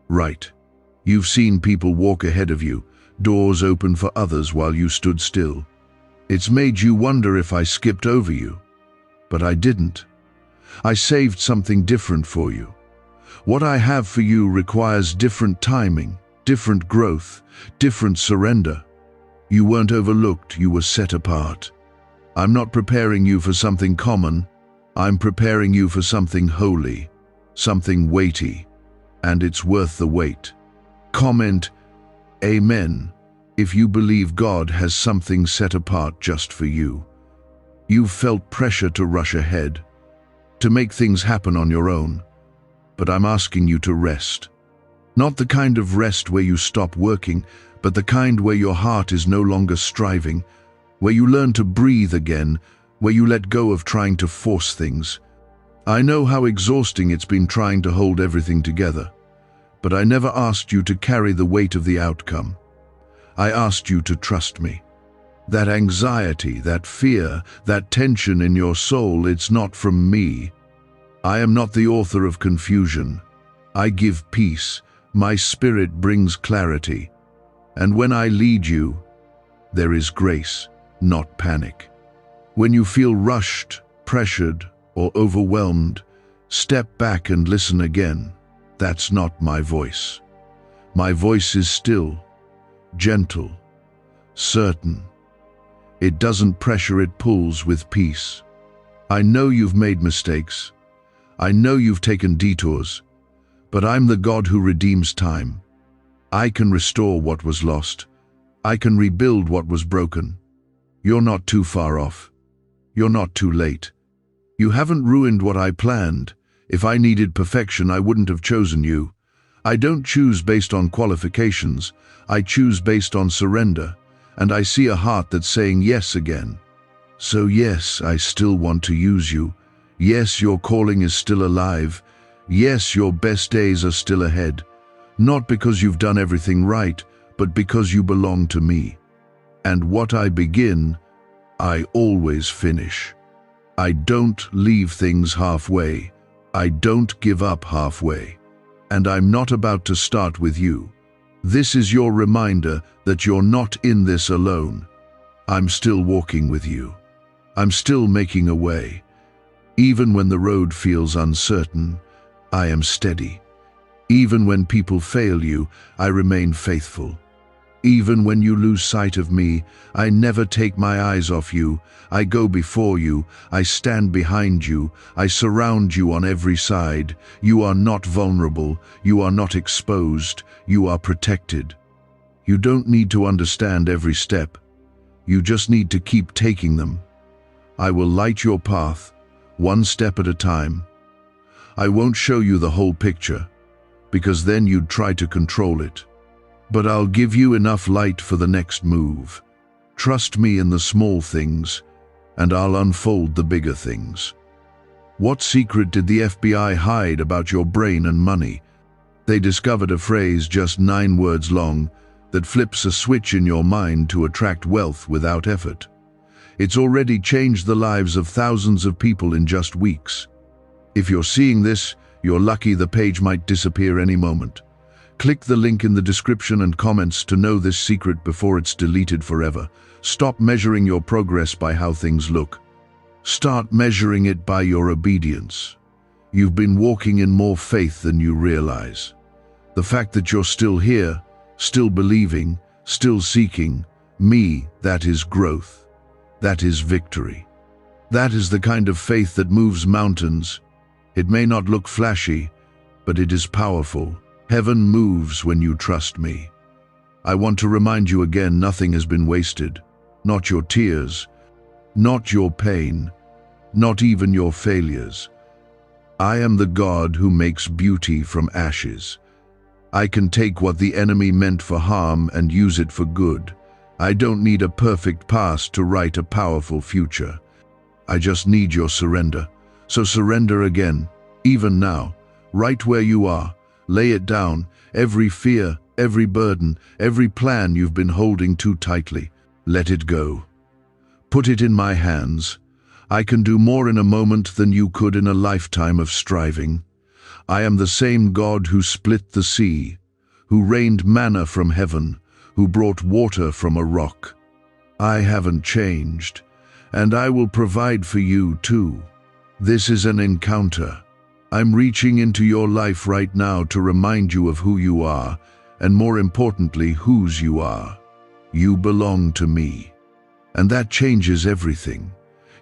Speaker 1: right. You've seen people walk ahead of you, doors open for others while you stood still. It's made you wonder if I skipped over you. But I didn't. I saved something different for you. What I have for you requires different timing, different growth, different surrender. You weren't overlooked, you were set apart. I'm not preparing you for something common. I'm preparing you for something holy, something weighty, and it's worth the wait. Comment, Amen, if you believe God has something set apart just for you. You've felt pressure to rush ahead, to make things happen on your own, but I'm asking you to rest. Not the kind of rest where you stop working, but the kind where your heart is no longer striving, where you learn to breathe again, where you let go of trying to force things. I know how exhausting it's been trying to hold everything together, but I never asked you to carry the weight of the outcome. I asked you to trust me. That anxiety, that fear, that tension in your soul, it's not from me. I am not the author of confusion. I give peace. My spirit brings clarity. And when I lead you, there is grace, not panic. When you feel rushed, pressured, or overwhelmed, step back and listen again. That's not my voice. My voice is still, gentle, certain. It doesn't pressure, it pulls with peace. I know you've made mistakes. I know you've taken detours, but I'm the God who redeems time. I can restore what was lost. I can rebuild what was broken. You're not too far off. You're not too late. You haven't ruined what I planned. If I needed perfection, I wouldn't have chosen you. I don't choose based on qualifications. I choose based on surrender. And I see a heart that's saying yes again. So yes, I still want to use you. Yes, your calling is still alive. Yes, your best days are still ahead. Not because you've done everything right, but because you belong to me. And what I begin, I always finish. I don't leave things halfway. I don't give up halfway. And I'm not about to start with you. This is your reminder that you're not in this alone. I'm still walking with you. I'm still making a way. Even when the road feels uncertain, I am steady. Even when people fail you, I remain faithful. Even when you lose sight of me, I never take my eyes off you. I go before you. I stand behind you. I surround you on every side. You are not vulnerable. You are not exposed. You are protected. You don't need to understand every step. You just need to keep taking them. I will light your path, one step at a time. I won't show you the whole picture, because then you'd try to control it. But I'll give you enough light for the next move. Trust me in the small things, and I'll unfold the bigger things. What secret did the FBI hide about your brain and money? They discovered a phrase just 9 words long that flips a switch in your mind to attract wealth without effort. It's already changed the lives of thousands of people in just weeks. If you're seeing this, you're lucky. The page might disappear any moment. Click the link in the description and comments to know this secret before it's deleted forever. Stop measuring your progress by how things look. Start measuring it by your obedience. You've been walking in more faith than you realize. The fact that you're still here, still believing, still seeking me, that is growth. That is victory. That is the kind of faith that moves mountains. It may not look flashy, but it is powerful. Heaven moves when you trust me. I want to remind you again, nothing has been wasted. Not your tears, not your pain, not even your failures. I am the God who makes beauty from ashes. I can take what the enemy meant for harm and use it for good. I don't need a perfect past to write a powerful future. I just need your surrender. So surrender again, even now, right where you are. Lay it down, every fear, every burden, every plan you've been holding too tightly. Let it go. Put it in my hands. I can do more in a moment than you could in a lifetime of striving. I am the same God who split the sea, who rained manna from heaven, who brought water from a rock. I haven't changed, and I will provide for you too. This is an encounter. I'm reaching into your life right now to remind you of who you are, and more importantly, whose you are. You belong to me. And that changes everything.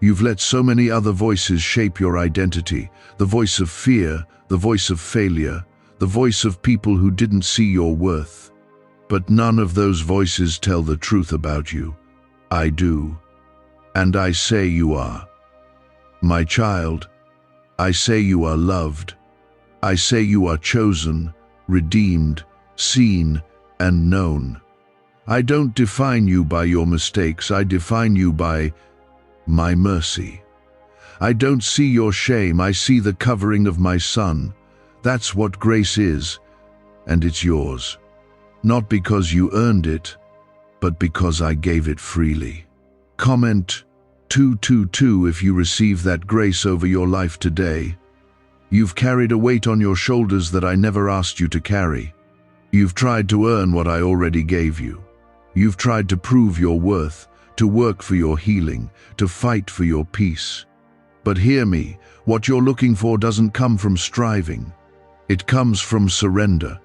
Speaker 1: You've let so many other voices shape your identity, the voice of fear, the voice of failure, the voice of people who didn't see your worth. But none of those voices tell the truth about you. I do. And I say you are. My child, I say you are loved. I say you are chosen, redeemed, seen, and known. I don't define you by your mistakes, I define you by my mercy. I don't see your shame, I see the covering of my Son. That's what grace is, and it's yours. Not because you earned it, but because I gave it freely. Comment 222 if you receive that grace over your life today. You've carried a weight on your shoulders that I never asked you to carry. You've tried to earn what I already gave you. You've tried to prove your worth, to work for your healing, to fight for your peace. But hear me, what you're looking for doesn't come from striving. It comes from surrender.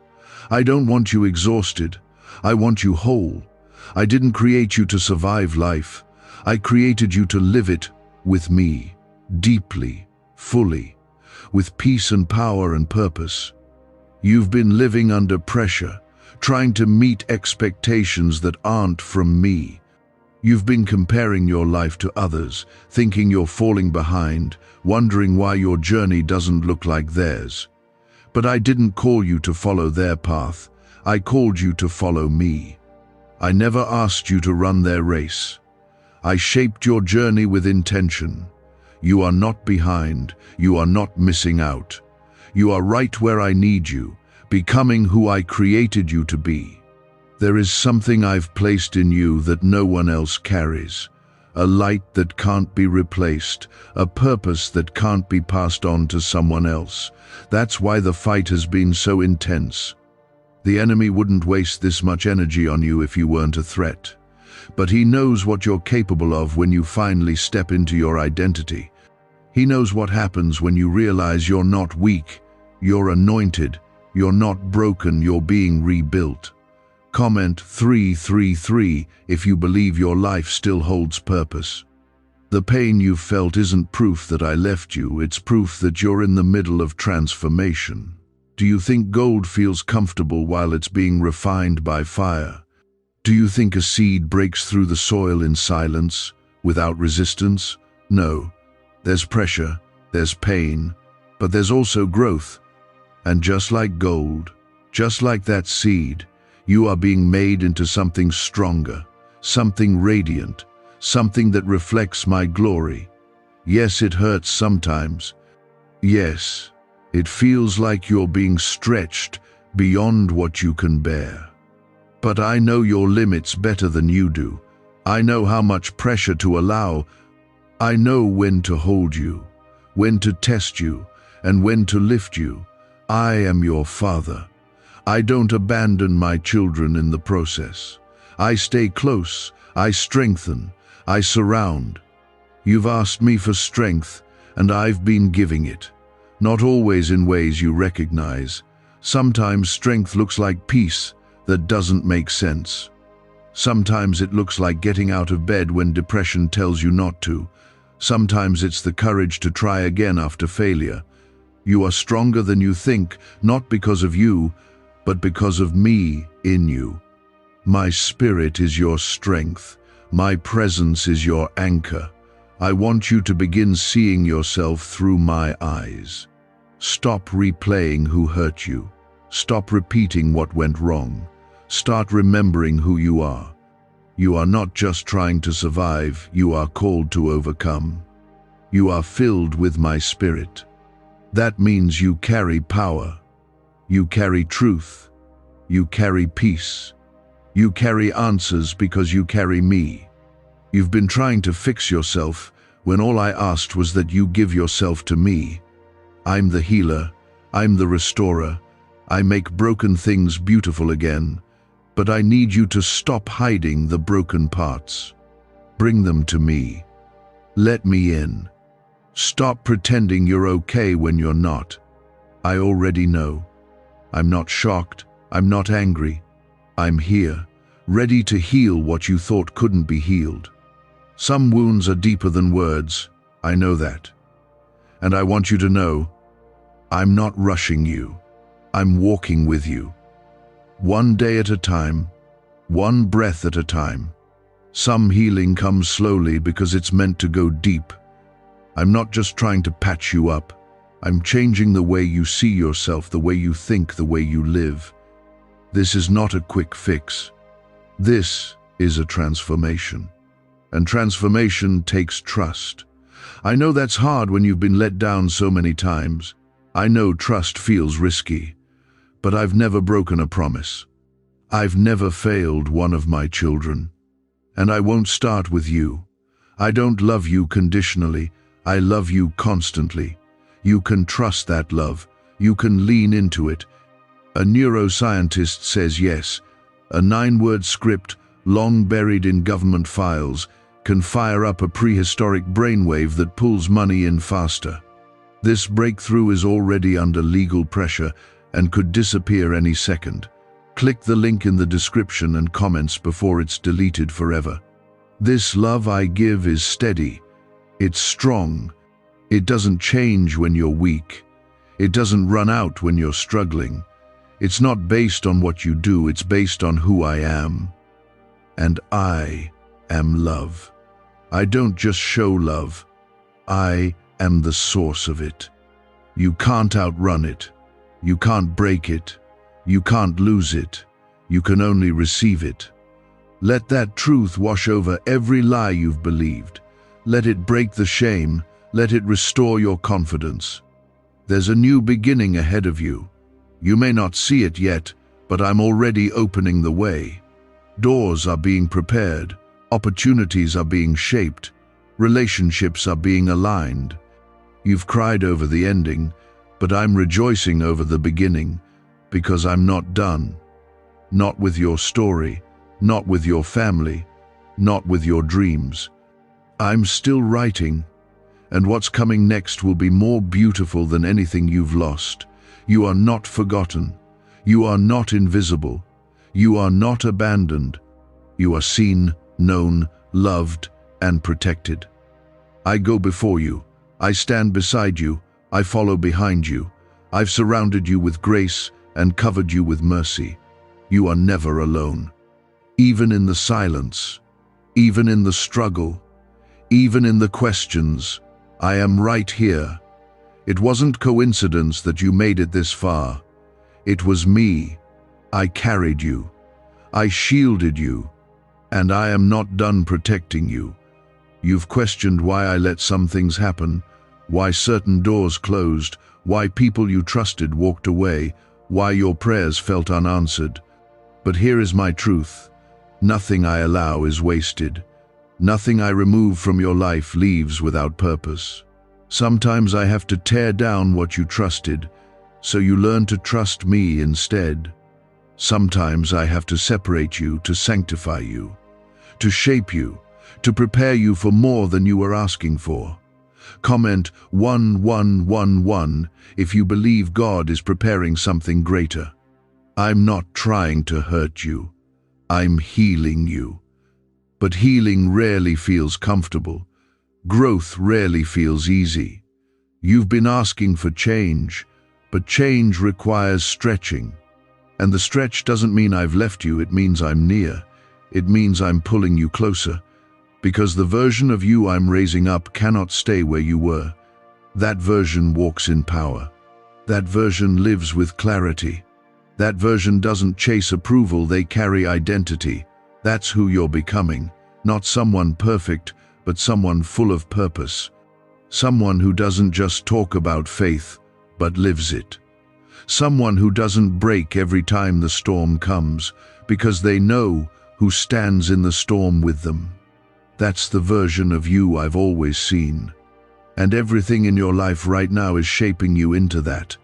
Speaker 1: I don't want you exhausted. I want you whole. I didn't create you to survive life. I created you to live it with me, deeply, fully, with peace and power and purpose. You've been living under pressure, trying to meet expectations that aren't from me. You've been comparing your life to others, thinking you're falling behind, wondering why your journey doesn't look like theirs. But I didn't call you to follow their path. I called you to follow me. I never asked you to run their race. I shaped your journey with intention. You are not behind. You are not missing out. You are right where I need you, becoming who I created you to be. There is something I've placed in you that no one else carries. A light that can't be replaced, a purpose that can't be passed on to someone else. That's why the fight has been so intense. The enemy wouldn't waste this much energy on you if you weren't a threat. But he knows what you're capable of when you finally step into your identity. He knows what happens when you realize you're not weak, you're anointed, you're not broken, you're being rebuilt. Comment 333 if you believe your life still holds purpose. The pain you've felt isn't proof that I left you, it's proof that you're in the middle of transformation. Do you think gold feels comfortable while it's being refined by fire? Do you think a seed breaks through the soil in silence, without resistance? No. There's pressure, there's pain, but there's also growth. And just like gold, just like that seed, you are being made into something stronger, something radiant, something that reflects my glory. Yes, it hurts sometimes. Yes, it feels like you're being stretched beyond what you can bear. But I know your limits better than you do. I know how much pressure to allow. I know when to hold you, when to test you, and when to lift you. I am your Father. I don't abandon my children in the process. I stay close, I strengthen, I surround. You've asked me for strength, and I've been giving it. Not always in ways you recognize. Sometimes strength looks like peace that doesn't make sense. Sometimes it looks like getting out of bed when depression tells you not to. Sometimes it's the courage to try again after failure. You are stronger than you think, not because of you, but because of me in you. My spirit is your strength. My presence is your anchor. I want you to begin seeing yourself through my eyes. Stop replaying who hurt you. Stop repeating what went wrong. Start remembering who you are. You are not just trying to survive, you are called to overcome. You are filled with my spirit. That means you carry power. You carry truth. You carry peace. You carry answers because you carry me. You've been trying to fix yourself when all I asked was that you give yourself to me. I'm the healer. I'm the restorer. I make broken things beautiful again. But I need you to stop hiding the broken parts. Bring them to me. Let me in. Stop pretending you're okay when you're not. I already know. I'm not shocked. I'm not angry. I'm here, ready to heal what you thought couldn't be healed. Some wounds are deeper than words. I know that. And I want you to know, I'm not rushing you. I'm walking with you. One day at a time, one breath at a time. Some healing comes slowly because it's meant to go deep. I'm not just trying to patch you up. I'm changing the way you see yourself, the way you think, the way you live. This is not a quick fix. This is a transformation. And transformation takes trust. I know that's hard when you've been let down so many times. I know trust feels risky, but I've never broken a promise. I've never failed one of my children. And I won't start with you. I don't love you conditionally. I love you constantly. You can trust that love. You can lean into it. A neuroscientist says yes. A 9-word script, long buried in government files, can fire up a prehistoric brainwave that pulls money in faster. This breakthrough is already under legal pressure and could disappear any second. Click the link in the description and comments before it's deleted forever. This love I give is steady. It's strong. It doesn't change when you're weak. It doesn't run out when you're struggling. It's not based on what you do, it's based on who I am. And I am love. I don't just show love. I am the source of it. You can't outrun it. You can't break it. You can't lose it. You can only receive it. Let that truth wash over every lie you've believed. Let it break the shame. Let it restore your confidence. There's a new beginning ahead of you. You may not see it yet, but I'm already opening the way. Doors are being prepared. Opportunities are being shaped. Relationships are being aligned. You've cried over the ending, but I'm rejoicing over the beginning, because I'm not done. Not with your story, not with your family, not with your dreams. I'm still writing, and what's coming next will be more beautiful than anything you've lost. You are not forgotten. You are not invisible. You are not abandoned. You are seen, known, loved, and protected. I go before you. I stand beside you. I follow behind you. I've surrounded you with grace and covered you with mercy. You are never alone. Even in the silence, even in the struggle, even in the questions, I am right here. It wasn't coincidence that you made it this far. It was me. I carried you. I shielded you. And I am not done protecting you. You've questioned why I let some things happen, why certain doors closed, why people you trusted walked away, why your prayers felt unanswered. But here is my truth. Nothing I allow is wasted. Nothing I remove from your life leaves without purpose. Sometimes I have to tear down what you trusted, so you learn to trust me instead. Sometimes I have to separate you to sanctify you, to shape you, to prepare you for more than you were asking for. Comment 1111 if you believe God is preparing something greater. I'm not trying to hurt you. I'm healing you. But healing rarely feels comfortable. Growth rarely feels easy. You've been asking for change, but change requires stretching. And the stretch doesn't mean I've left you, it means I'm near. It means I'm pulling you closer. Because the version of you I'm raising up cannot stay where you were. That version walks in power. That version lives with clarity. That version doesn't chase approval, they carry identity. That's who you're becoming. Not someone perfect, but someone full of purpose. Someone who doesn't just talk about faith, but lives it. Someone who doesn't break every time the storm comes, because they know who stands in the storm with them. That's the version of you I've always seen. And everything in your life right now is shaping you into that.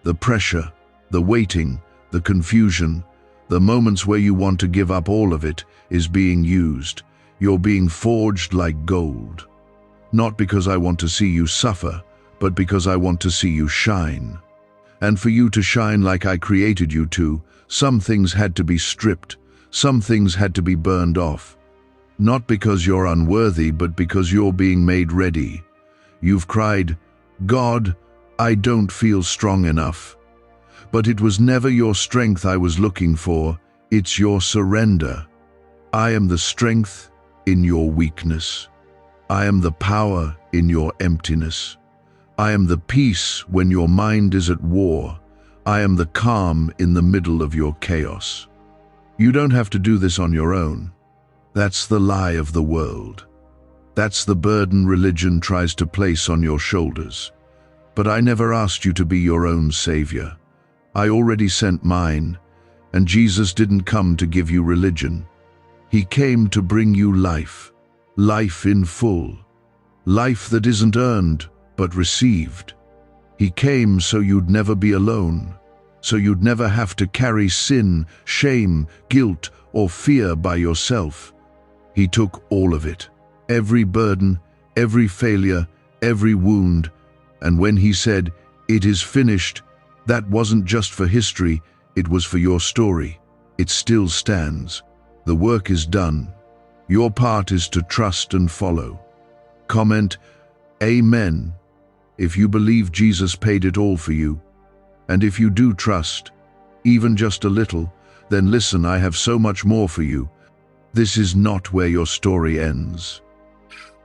Speaker 1: The pressure, the waiting, the confusion, the moments where you want to give up all of it is being used. You're being forged like gold. Not because I want to see you suffer, but because I want to see you shine. And for you to shine like I created you to, some things had to be stripped, some things had to be burned off. Not because you're unworthy, but because you're being made ready. You've cried, "God, I don't feel strong enough." But it was never your strength I was looking for, it's your surrender. I am the strength in your weakness. I am the power in your emptiness. I am the peace when your mind is at war. I am the calm in the middle of your chaos. You don't have to do this on your own. That's the lie of the world. That's the burden religion tries to place on your shoulders. But I never asked you to be your own savior. I already sent mine, and Jesus didn't come to give you religion. He came to bring you life, life in full, life that isn't earned, but received. He came so you'd never be alone, so you'd never have to carry sin, shame, guilt, or fear by yourself. He took all of it, every burden, every failure, every wound, and when he said, "It is finished," that wasn't just for history, it was for your story. It still stands. The work is done. Your part is to trust and follow. Comment, "Amen," if you believe Jesus paid it all for you. And if you do trust, even just a little, then listen, I have so much more for you. This is not where your story ends.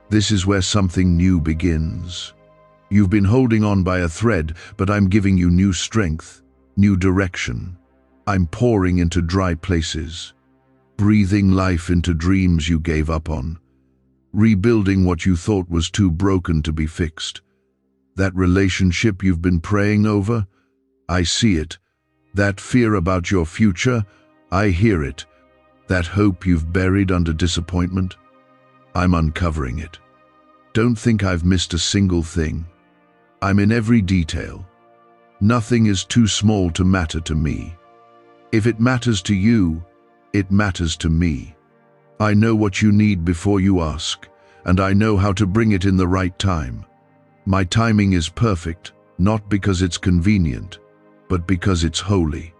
Speaker 1: This is where something new begins. You've been holding on by a thread, but I'm giving you new strength, new direction. I'm pouring into dry places, breathing life into dreams you gave up on, rebuilding what you thought was too broken to be fixed. That relationship you've been praying over, I see it. That fear about your future, I hear it. That hope you've buried under disappointment, I'm uncovering it. Don't think I've missed a single thing. I'm in every detail. Nothing is too small to matter to me. If it matters to you, it matters to me. I know what you need before you ask, and I know how to bring it in the right time. My timing is perfect, not because it's convenient, but because it's holy.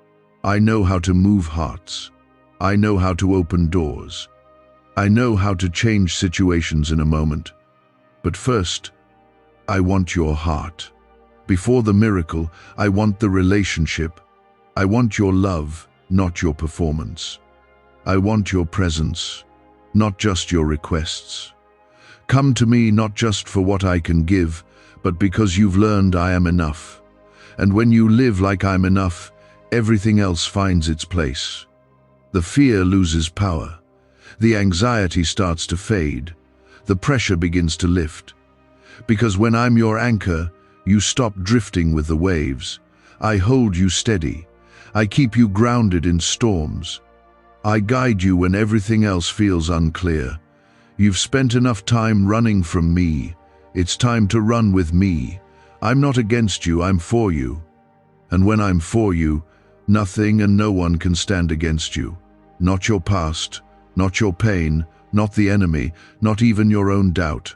Speaker 1: I know how to move hearts. I know how to open doors. I know how to change situations in a moment. But first, I want your heart. Before the miracle, I want the relationship. I want your love, not your performance. I want your presence, not just your requests. Come to me not just for what I can give, but because you've learned I am enough. And when you live like I'm enough, everything else finds its place. The fear loses power. The anxiety starts to fade. The pressure begins to lift. Because when I'm your anchor, you stop drifting with the waves. I hold you steady. I keep you grounded in storms. I guide you when everything else feels unclear. You've spent enough time running from me. It's time to run with me. I'm not against you, I'm for you. And when I'm for you, nothing and no one can stand against you. Not your past, not your pain, not the enemy, not even your own doubt.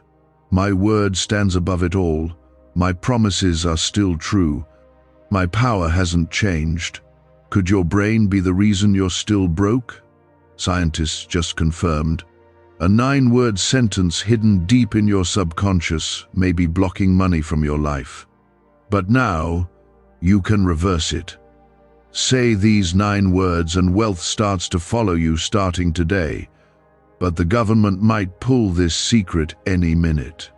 Speaker 1: My word stands above it all. My promises are still true. My power hasn't changed. Could your brain be the reason you're still broke? Scientists just confirmed. A 9-word sentence hidden deep in your subconscious may be blocking money from your life. But now, you can reverse it. Say these 9 words and wealth starts to follow you starting today. But the government might pull this secret any minute.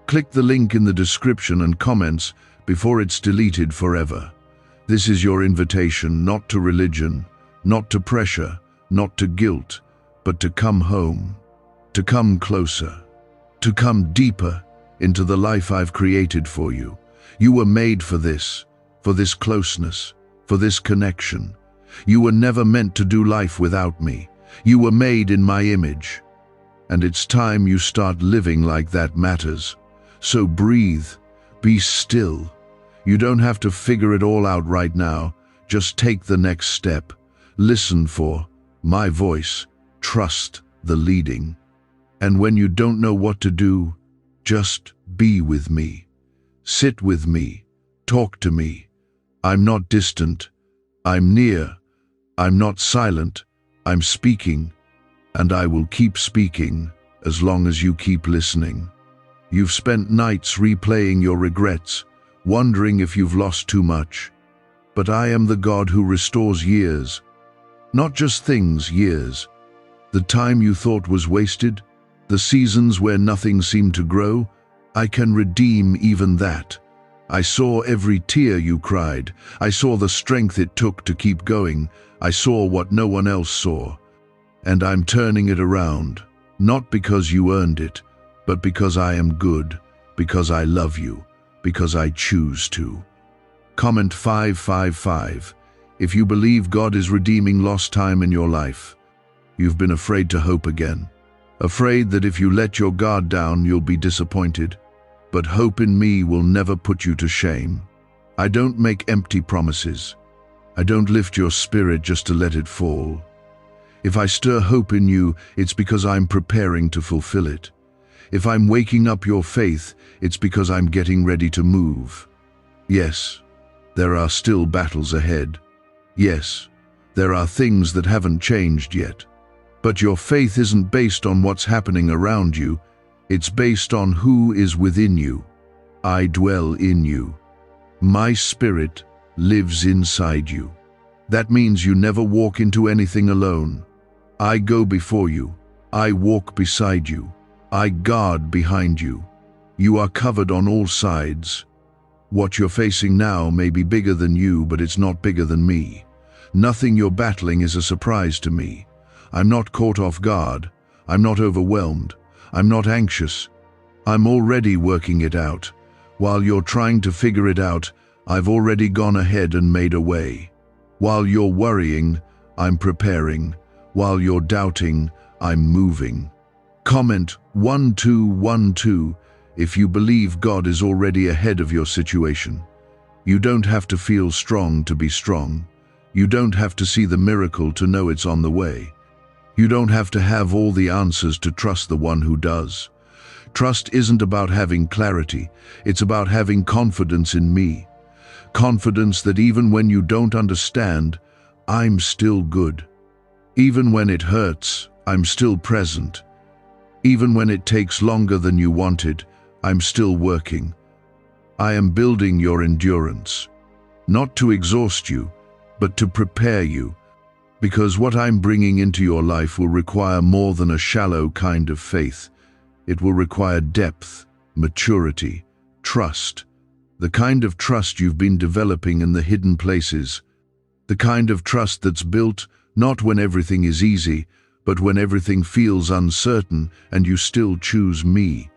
Speaker 1: Click the link in the description and comments before it's deleted forever. This is your invitation not to religion, not to pressure, not to guilt, but to come home, to come closer, to come deeper into the life I've created for you. You were made for this closeness, for this connection. You were never meant to do life without me. You were made in my image. And it's time you start living like that matters. So breathe, be still. You don't have to figure it all out right now. Just take the next step. Listen for my voice. Trust the leading. And when you don't know what to do, just be with me. Sit with me. Talk to me. I'm not distant. I'm near. I'm not silent. I'm speaking. And I will keep speaking as long as you keep listening. You've spent nights replaying your regrets, wondering if you've lost too much. But I am the God who restores years. Not just things, years. The time you thought was wasted, the seasons where nothing seemed to grow, I can redeem even that. I saw every tear you cried. I saw the strength it took to keep going. I saw what no one else saw. And I'm turning it around, not because you earned it, but because I am good, because I love you, because I choose to. Comment 555 if you believe God is redeeming lost time in your life. You've been afraid to hope again. Afraid that if you let your guard down, you'll be disappointed. But hope in me will never put you to shame. I don't make empty promises. I don't lift your spirit just to let it fall. If I stir hope in you, it's because I'm preparing to fulfill it. If I'm waking up your faith, it's because I'm getting ready to move. Yes, there are still battles ahead. Yes, there are things that haven't changed yet. But your faith isn't based on what's happening around you. It's based on who is within you. I dwell in you. My spirit lives inside you. That means you never walk into anything alone. I go before you. I walk beside you. I guard behind you. You are covered on all sides. What you're facing now may be bigger than you, but it's not bigger than me. Nothing you're battling is a surprise to me. I'm not caught off guard. I'm not overwhelmed. I'm not anxious. I'm already working it out. While you're trying to figure it out, I've already gone ahead and made a way. While you're worrying, I'm preparing. While you're doubting, I'm moving. Comment 1212 if you believe God is already ahead of your situation. You don't have to feel strong to be strong. You don't have to see the miracle to know it's on the way. You don't have to have all the answers to trust the one who does. Trust isn't about having clarity, it's about having confidence in me. Confidence that even when you don't understand, I'm still good. Even when it hurts, I'm still present. Even when it takes longer than you wanted, I'm still working. I am building your endurance, not to exhaust you, but to prepare you. Because what I'm bringing into your life will require more than a shallow kind of faith. It will require depth, maturity, trust. The kind of trust you've been developing in the hidden places. The kind of trust that's built not when everything is easy, but when everything feels uncertain and you still choose me.